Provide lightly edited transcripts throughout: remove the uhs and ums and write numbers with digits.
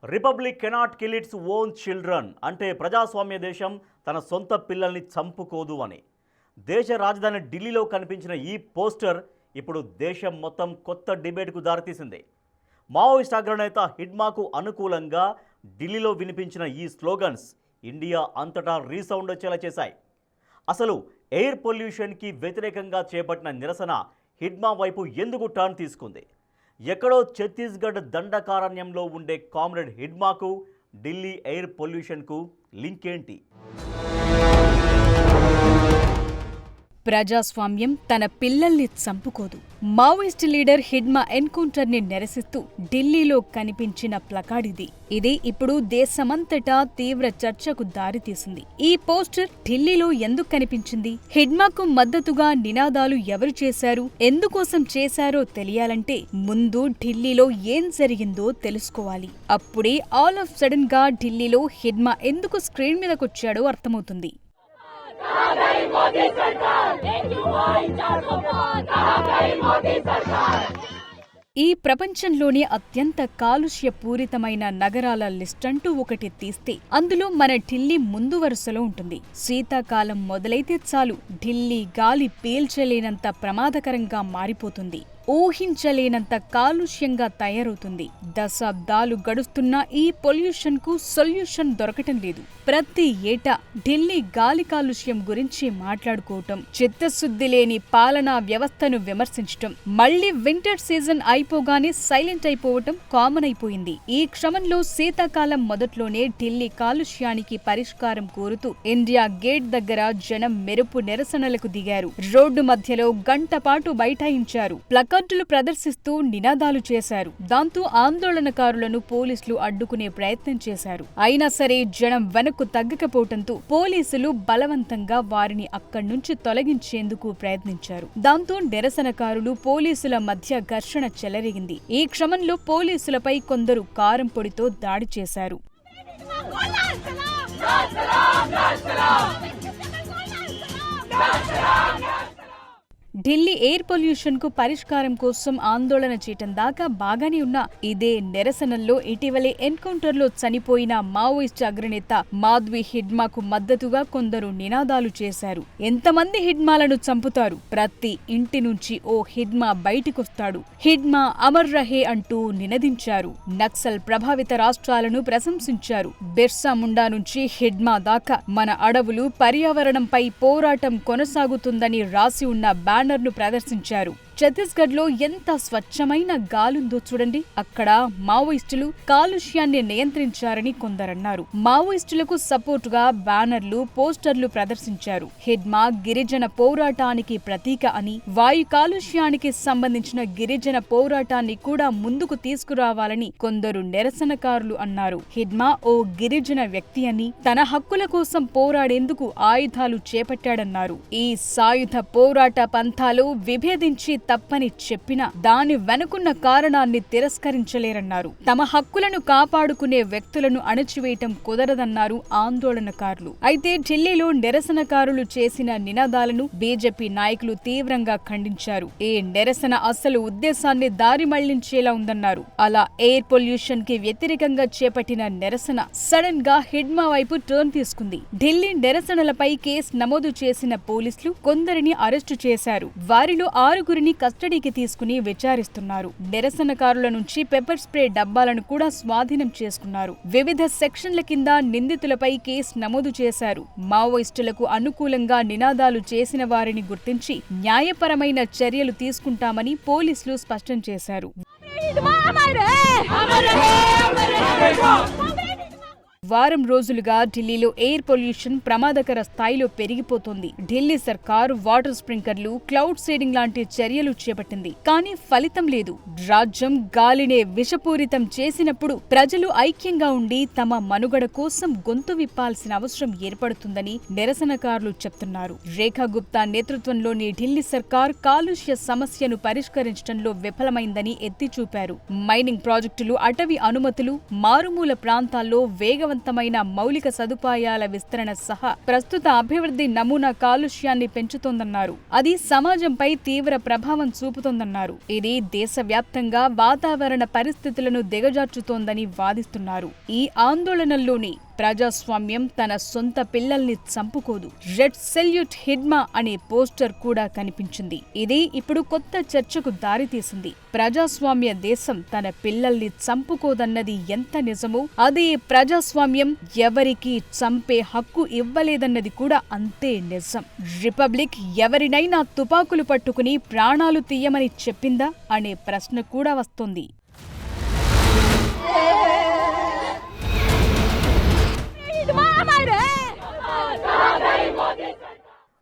Republic cannot kill its own children అంటే ప్రజాస్వామ్య దేశం తన సొంత పిల్లల్ని చంపుకోదు అని. దేశ రాజధాని ఢిల్లీలో కనిపించిన ఈ పోస్టర్ ఇప్పుడు దేశం మొత్తం కొత్త డిబేట్కు దారితీసింది. మావోయిస్ట్ అగ్రనేత హిడ్మాకు అనుకూలంగా ఢిల్లీలో వినిపించిన ఈ స్లోగన్స్ ఇండియా అంతటా రీసౌండ్ వచ్చేలా చేశాయి. అసలు ఎయిర్ పొల్యూషన్కి వ్యతిరేకంగా చేపట్టిన నిరసన హిడ్మా వైపు ఎందుకు టర్న్ తీసుకుంది? ఎక్కడో ఛత్తీస్గఢ్ దండకారణ్యంలో ఉండే కామ్రేడ్ హిడ్మాకు ఢిల్లీ ఎయిర్ పొల్యూషన్కు లింక్ ఏంటి? ప్రజాస్వామ్యం తన పిల్లల్ని చంపుకోదు. మావోయిస్ట్ లీడర్ హిడ్మా ఎన్కౌంటర్ని నిరసిస్తూ ఢిల్లీలో కనిపించిన ప్లకార్డ్ ఇది ఇప్పుడు దేశమంతటా తీవ్ర చర్చకు దారితీసింది. ఈ పోస్టర్ ఢిల్లీలో ఎందుకు కనిపించింది? హిడ్మాకు మద్దతుగా నినాదాలు ఎవరు చేశారు? ఎందుకోసం చేశారో తెలియాలంటే ముందు ఢిల్లీలో ఏం జరిగిందో తెలుసుకోవాలి. అప్పుడే ఆల్ ఆఫ్ సడన్ గా ఢిల్లీలో హిడ్మా ఎందుకు స్క్రీన్ మీదకొచ్చాడో అర్థమవుతుంది. ఈ ప్రపంచంలోని అత్యంత కాలుష్యపూరితమైన నగరాల లిస్టంటూ ఒకటి తీస్తే అందులో మన ఢిల్లీ ముందు వరుసలో ఉంటుంది. శీతాకాలం మొదలైతే చాలు ఢిల్లీ గాలి పీల్చలేనంత ప్రమాదకరంగా మారిపోతుంది. ఊహించలేనంత కాలుష్యంగా తయారవుతుంది. దశాబ్దాలు గడుస్తున్నా ఈ పొల్యూషన్ కు సొల్యూషన్ దొరకటం లేదు. ప్రతి ఏటా ఢిల్లీ గాలి కాలుష్యం గురించి మాట్లాడుకోవటం, చిత్తశుద్ధి లేని పాలనా వ్యవస్థను విమర్శించటం, మళ్లీ వింటర్ సీజన్ అయిపోగానే సైలెంట్ అయిపోవటం కామన్ అయిపోయింది. ఈ క్రమంలో శీతాకాలం మొదట్లోనే ఢిల్లీ కాలుష్యానికి పరిష్కారం కోరుతూ ఇండియా గేట్ దగ్గర జనం మెరుపు నిరసనలకు దిగారు. రోడ్డు మధ్యలో గంట పాటు బైఠాయించారు. ప్లకార్డులు ప్రదర్శిస్తూ నినాదాలు చేశారు. దాంతో ఆందోళనకారులను పోలీసులు అడ్డుకునే ప్రయత్నం చేశారు. అయినా సరే జనం వెనక్కు తగ్గకపోవడంతో పోలీసులు బలవంతంగా వారిని అక్కడ్నుంచి తొలగించేందుకు ప్రయత్నించారు. దాంతో నిరసనకారులు పోలీసుల మధ్య ఘర్షణ చెలరేగింది. ఈ క్రమంలో పోలీసులపై కొందరు కారం పొడితో దాడి చేశారు. ఢిల్లీ ఎయిర్ పొల్యూషన్ కు పరిష్కారం కోసం ఆందోళన చేయటం దాకా బాగానే ఉన్నా ఇదే నిరసనల్లో ఇటీవలే ఎన్కౌంటర్లో చనిపోయిన మావోయిస్ట్ అగ్రనేత మాధవి హిడ్మాకు మద్దతుగా కొందరు నినాదాలు చేశారు. ఎంతమంది హిడ్మాలను చంపుతారు? ప్రతి ఇంటి నుంచి ఓ హిడ్మా బయటికొస్తాడు. హిడ్మా అమర్ రహే అంటూ నినదించారు. నక్సల్ ప్రభావిత రాష్ట్రాలను ప్రశంసించారు. బిర్సా ముండా నుంచి హిడ్మా దాకా మన అడవులు, పర్యావరణంపై పోరాటం కొనసాగుతుందని రాసి ఉన్న బ్యానర్ను ప్రదర్శించారు. ఛత్తీస్గఢ్ లో ఎంత స్వచ్ఛమైన గాలుందో చూడండి. అక్కడ మావోయిస్టులు కాలుష్యాన్ని నియంత్రించారని కొందరన్నారు. మావోయిస్టులకు సపోర్టుగా బ్యానర్లు, పోస్టర్లు ప్రదర్శించారు. హిడ్మా గిరిజన పోరాటానికి ప్రతీక అని, వాయు కాలుష్యానికి సంబంధించిన గిరిజన పోరాటాన్ని కూడా ముందుకు తీసుకురావాలని కొందరు నిరసనకారులు అన్నారు. హిడ్మా ఓ గిరిజన వ్యక్తి అని, తన హక్కుల కోసం పోరాడేందుకు ఆయుధాలు చేపట్టాడన్నారు. ఈ సాయుధ పోరాట పంథాలు విభేదించి తప్పని చెప్పినా దాని వెనుకున్న కారణాన్ని తిరస్కరించలేరన్నారు. తమ హక్కులను కాపాడుకునే వ్యక్తులను అణచివేయటం కుదరదన్నారు ఆందోళనకారులు. అయితే ఢిల్లీలో నిరసనకారులు చేసిన నినాదాలను బీజేపీ నాయకులు తీవ్రంగా ఖండించారు. ఈ నిరసన అసలు ఉద్దేశాన్ని దారి మళ్లించేలా ఉందన్నారు. అలా ఎయిర్ పొల్యూషన్ కి వ్యతిరేకంగా చేపట్టిన నిరసన సడన్ గా హిడ్మా వైపు టర్న్ తీసుకుంది. ఢిల్లీ నిరసనలపై కేసు నమోదు చేసిన పోలీసులు కొందరిని అరెస్టు చేశారు. వారిలో 6గురిని కస్టడీకి తీసుకుని విచారిస్తున్నారు. నిరసనకారుల నుంచి పెప్పర్ స్ప్రే డబ్బాలను కూడా స్వాధీనం చేసుకున్నారు. వివిధ సెక్షన్ల కింద నిందితులపై కేసు నమోదు చేశారు. మావోయిస్టులకు అనుకూలంగా నినాదాలు చేసిన వారిని గుర్తించి న్యాయపరమైన చర్యలు తీసుకుంటామని పోలీసులు స్పష్టం చేశారు. వారం రోజులుగా ఢిల్లీలో ఎయిర్ పొల్యూషన్ ప్రమాదకర స్థాయిలో పెరిగిపోతోంది. ఢిల్లీ సర్కార్ వాటర్ స్ప్రింకర్లు, క్లౌడ్ సీడింగ్ లాంటి చర్యలు చేపట్టింది. కానీ ఫలితం లేదు. రాజ్యం గాలినే విషపూరితం చేసినప్పుడు ప్రజలు ఐక్యంగా ఉండి తమ మనుగడ కోసం గొంతు విప్పాల్సిన అవసరం ఏర్పడుతుందని నిరసనకారులు చెప్తున్నారు. రేఖా గుప్తా నేతృత్వంలోని ఢిల్లీ సర్కార్ కాలుష్య సమస్యను పరిష్కరించడంలో విఫలమైందని ఎత్తిచూపారు. మైనింగ్ ప్రాజెక్టులు, అటవీ అనుమతులు, మారుమూల ప్రాంతాల్లో వేగవంతంగా వేగవంతమైన మౌలిక సదుపాయాల విస్తరణ సహా ప్రస్తుత అభివృద్ధి నమూనా కాలుష్యాన్ని పెంచుతోందన్నారు. అది సమాజంపై తీవ్ర ప్రభావం చూపుతోందన్నారు. ఇది దేశవ్యాప్తంగా వాతావరణ పరిస్థితులను దిగజార్చుతోందని వాదిస్తున్నారు. ఈ ఆందోళనల్లోని ప్రజాస్వామ్యం తన సొంత పిల్లల్ని చంపుకోదు, రెడ్ సెల్యూట్ హిడ్మా అనే పోస్టర్ కూడా కనిపించింది. ఇది ఇప్పుడు కొత్త చర్చకు దారితీసింది. ప్రజాస్వామ్య దేశం తన పిల్లల్ని చంపుకోదన్నది ఎంత నిజమో, అదే ప్రజాస్వామ్యం ఎవరికీ చంపే హక్కు ఇవ్వలేదన్నది కూడా అంతే నిజం. రిపబ్లిక్ ఎవరినైనా తుపాకులు పట్టుకుని ప్రాణాలు తీయమని చెప్పిందా అనే ప్రశ్న కూడా వస్తోంది.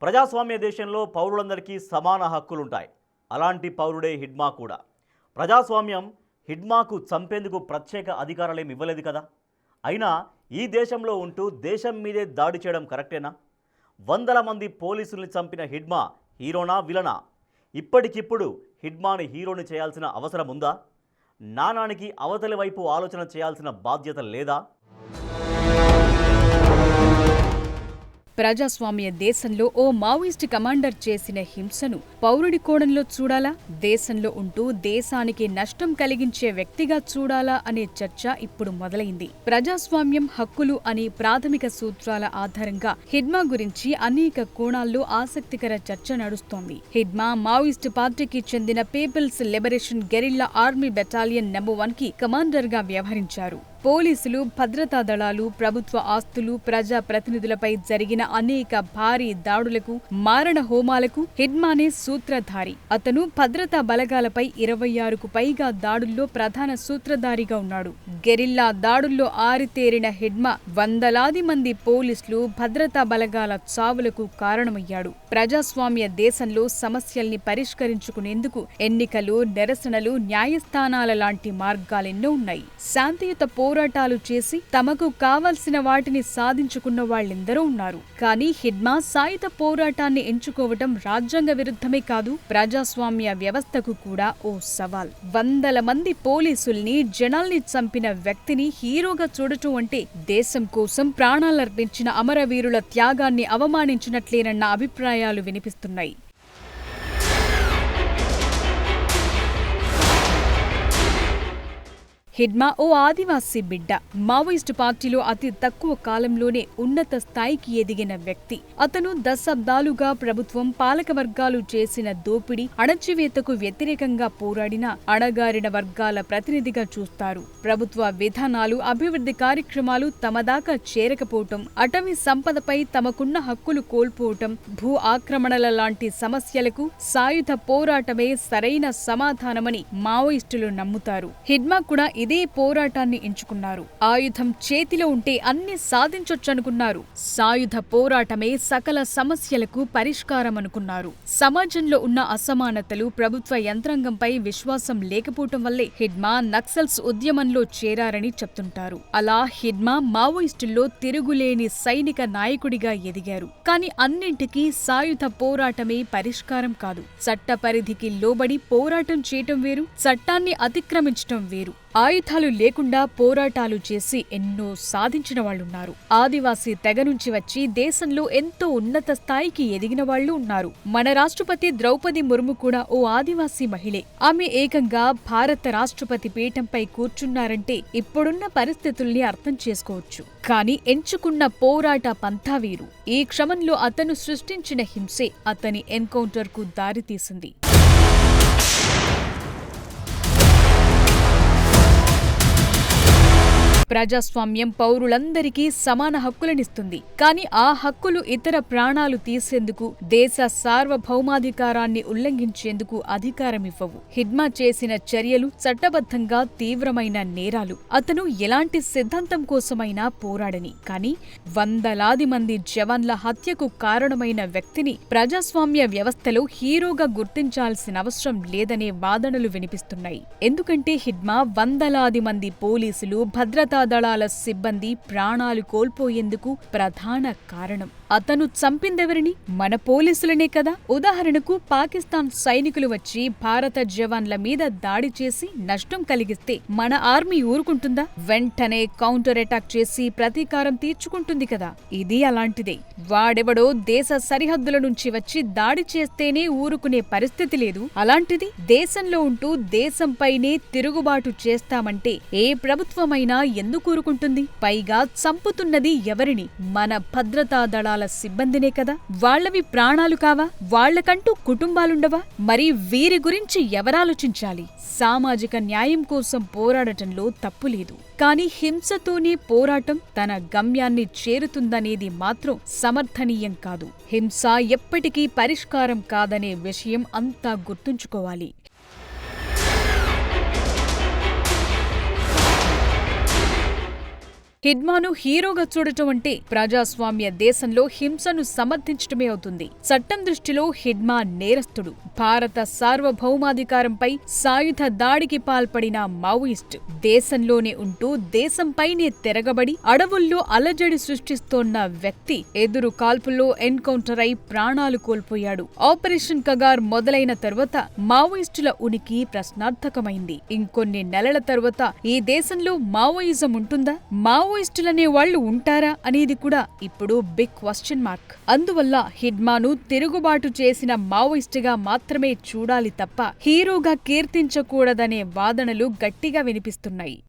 ప్రజాస్వామ్య దేశంలో పౌరులందరికీ సమాన హక్కులుంటాయి. అలాంటి పౌరుడే హిడ్మా కూడా. ప్రజాస్వామ్యం హిడ్మాకు చంపేందుకు ప్రత్యేక అధికారాలేమి ఇవ్వలేదు కదా. అయినా ఈ దేశంలో ఉంటూ దేశం మీదే దాడి చేయడం కరెక్టేనా? వందల మంది పోలీసుల్ని చంపిన హిడ్మా హీరోనా విలనా? ఇప్పటికిప్పుడు హిడ్మాని హీరోని చేయాల్సిన అవసరం ఉందా? నాణానికి అవతలి వైపు ఆలోచన చేయాల్సిన బాధ్యత లేదా? ప్రజాస్వామ్య దేశంలో ఓ మావోయిస్ట్ కమాండర్ చేసిన హింసను పౌరుడి కోణంలో చూడాలా, దేశంలో ఉంటూ దేశానికి నష్టం కలిగించే వ్యక్తిగా చూడాలా అనే చర్చ ఇప్పుడు మొదలైంది. ప్రజాస్వామ్యం, హక్కులు అనే ప్రాథమిక సూత్రాల ఆధారంగా హిడ్మా గురించి అనేక కోణాల్లో ఆసక్తికర చర్చ నడుస్తోంది. హిడ్మా మావోయిస్ట్ పార్టీకి చెందిన People's Liberation guerrilla army battalion number 1 కి కమాండర్ గా వ్యవహరించారు. పోలీసులు, భద్రతా దళాలు, ప్రభుత్వ ఆస్తులు, ప్రజా ప్రతినిధులపై జరిగిన అనేక భారీ దాడులకు, మారణ హోమాలకు హిడ్మానే సూత్రధారి. అతను భద్రతా బలగాలపై 26కు పైగా దాడుల్లో ప్రధాన సూత్రధారిగా ఉన్నాడు. గెరిల్లా దాడుల్లో ఆరితేరిన హిడ్మా వందలాది మంది పోలీసులు, భద్రతా బలగాల చావులకు కారణమయ్యాడు. ప్రజాస్వామ్య దేశంలో సమస్యల్ని పరిష్కరించుకునేందుకు ఎన్నికలు, నిరసనలు, న్యాయస్థానాల లాంటి మార్గాలెన్నో ఉన్నాయి. శాంతియుత పోరాటాలు చేసి తమకు కావలసిన వాటిని సాధించుకున్న వాళ్ళెందరో ఉన్నారు. కానీ హిడ్మా సాయుధ పోరాటాన్ని ఎంచుకోవటం రాజ్యాంగ విరుద్ధమే కాదు, ప్రజాస్వామ్య వ్యవస్థకు కూడా ఓ సవాల్. వందల మంది పోలీసుల్ని, జనాల్ని చంపిన వ్యక్తిని హీరోగా చూడటం అంటే దేశం కోసం ప్రాణాలర్పించిన అమరవీరుల త్యాగాన్ని అవమానించినట్లేనన్న అభిప్రాయాలు వినిపిస్తున్నాయి. హిడ్మా ఓ ఆదివాసీ బిడ్డ. మావోయిస్టు పార్టీలో అతి తక్కువ కాలంలోనే ఉన్నత స్థాయికి ఎదిగిన వ్యక్తి. అతను దశాబ్దాలుగా ప్రభుత్వం, పాలకవర్గాలు చేసిన దోపిడీ, అణచివేతకు వ్యతిరేకంగా పోరాడిన అణగారిన వర్గాల ప్రతినిధిగా చూస్తారు. ప్రభుత్వ విధానాలు, అభివృద్ధి కార్యక్రమాలు తమ దాకా చేరకపోవటం, అటవీ సంపదపై తమకున్న హక్కులు కోల్పోవటం, భూ ఆక్రమణల లాంటి సమస్యలకు సాయుధ పోరాటమే సరైన సమాధానమని మావోయిస్టులు నమ్ముతారు. హిడ్మా కూడా ఇదే పోరాటాన్ని ఎంచుకున్నారు. ఆయుధం చేతిలో ఉంటే అన్ని సాధించొచ్చనుకున్నారు. సాయుధ పోరాటమే సకల సమస్యలకు పరిష్కారం అనుకున్నారు. సమాజంలో ఉన్న అసమానతలు, ప్రభుత్వ యంత్రాంగంపై విశ్వాసం లేకపోవటం వల్లే హిడ్మా నక్సల్స్ ఉద్యమంలో చేరారని చెప్తుంటారు. అలా హిడ్మా మావోయిస్టుల్లో తిరుగులేని సైనిక నాయకుడిగా ఎదిగారు. కానీ అన్నింటికీ సాయుధ పోరాటమే పరిష్కారం కాదు. చట్ట పరిధికి లోబడి పోరాటం చేయటం వేరు, చట్టాన్ని అతిక్రమించటం వేరు. ఆయుధాలు లేకుండా పోరాటాలు చేసి ఎన్నో సాధించిన వాళ్లున్నారు. ఆదివాసీ తెగ నుంచి వచ్చి దేశంలో ఎంతో ఉన్నత స్థాయికి ఎదిగిన వాళ్లు ఉన్నారు. మన రాష్ట్రపతి ద్రౌపది ముర్ము కూడా ఓ ఆదివాసీ మహిళే. ఆమె ఏకంగా భారత రాష్ట్రపతి పీఠంపై కూర్చున్నారంటే ఇప్పుడున్న పరిస్థితుల్ని అర్థం చేసుకోవచ్చు. కానీ ఎంచుకున్న పోరాట పంథా వీరు. ఈ క్రమంలో అతను సృష్టించిన హింసే అతని ఎన్కౌంటర్కు దారితీసింది. ప్రజాస్వామ్యం పౌరులందరికీ సమాన హక్కులనిస్తుంది. కానీ ఆ హక్కులు ఇతర ప్రాణాలు తీసేందుకు, దేశ సార్వభౌమాధికారాన్ని ఉల్లంఘించేందుకు అధికారమివ్వవు. హిడ్మా చేసిన చర్యలు చట్టబద్ధంగా తీవ్రమైన నేరాలు. అతను ఎలాంటి సిద్ధాంతం కోసమైనా పోరాడని, కానీ వందలాది మంది జవాన్ల హత్యకు కారణమైన వ్యక్తిని ప్రజాస్వామ్య వ్యవస్థలో హీరోగా గుర్తించాల్సిన అవసరం లేదనే వాదనలు వినిపిస్తున్నాయి. ఎందుకంటే హిడ్మా వందలాది మంది పోలీసులు, భద్రతా దళాల సిబ్బంది ప్రాణాలు కోల్పోయేందుకు ప్రధాన కారణం. అతను చంపిందెవరిని? మన పోలీసులనే కదా. ఉదాహరణకు పాకిస్తాన్ సైనికులు వచ్చి భారత జవాన్ల మీద దాడి చేసి నష్టం కలిగిస్తే మన ఆర్మీ ఊరుకుంటుందా? వెంటనే కౌంటర్ అటాక్ చేసి ప్రతీకారం తీర్చుకుంటుంది కదా. ఇది అలాంటిదే. వాడెవడో దేశ సరిహద్దుల నుంచి వచ్చి దాడి చేస్తేనే ఊరుకునే పరిస్థితి లేదు. అలాంటిది దేశంలో ఉంటూ దేశంపైనే తిరుగుబాటు చేస్తామంటే ఏ ప్రభుత్వమైనా ఎందుకు ఊరుకుంటుంది? పైగా చంపుతున్నది ఎవరిని? మన భద్రతా దళాల సిబ్బందినే కదా. వాళ్లవి ప్రాణాలు కావా? వాళ్లకంటూ కుటుంబాలుండవా? మరి వీరి గురించి ఎవరాలోచించాలి? సామాజిక న్యాయం కోసం పోరాడటంలో తప్పులేదు. కానీ హింసతోనే పోరాటం తన గమ్యాన్ని చేరుతుందనేది మాత్రం సమర్థనీయం కాదు. హింస ఎప్పటికీ పరిష్కారం కాదనే విషయం అంతా గుర్తుంచుకోవాలి. హిడ్మాను హీరోగా చూడటం అంటే ప్రజాస్వామ్య దేశంలో హింసను సమర్థించటమే అవుతుంది. చట్టం దృష్టిలో హిడ్మా నేరస్తుడు. భారత సార్వభౌమాధికారంపై సాయుధ దాడికి పాల్పడిన మావోయిస్ట్. దేశంలోనే ఉంటూ దేశంపైనే తిరగబడి అడవుల్లో అలజడి సృష్టిస్తోన్న వ్యక్తి ఎదురు కాల్పుల్లో ఎన్కౌంటర్ అయి ప్రాణాలు కోల్పోయాడు. ఆపరేషన్ కగార్ మొదలైన తరువాత మావోయిస్టుల ఉనికి ప్రశ్నార్థకమైంది. ఇంకొన్ని నెలల తరువాత ఈ దేశంలో మావోయిజం ఉంటుందా? మావోయిస్టులనే వాళ్లు ఉంటారా అనేది కూడా ఇప్పుడు బిగ్ క్వశ్చన్ మార్క్. అందువల్ల హిడ్మాను తిరుగుబాటు చేసిన మావోయిస్టుగా మాత్రమే చూడాలి తప్ప హీరోగా కీర్తించకూడదనే వాదనలు గట్టిగా వినిపిస్తున్నాయి.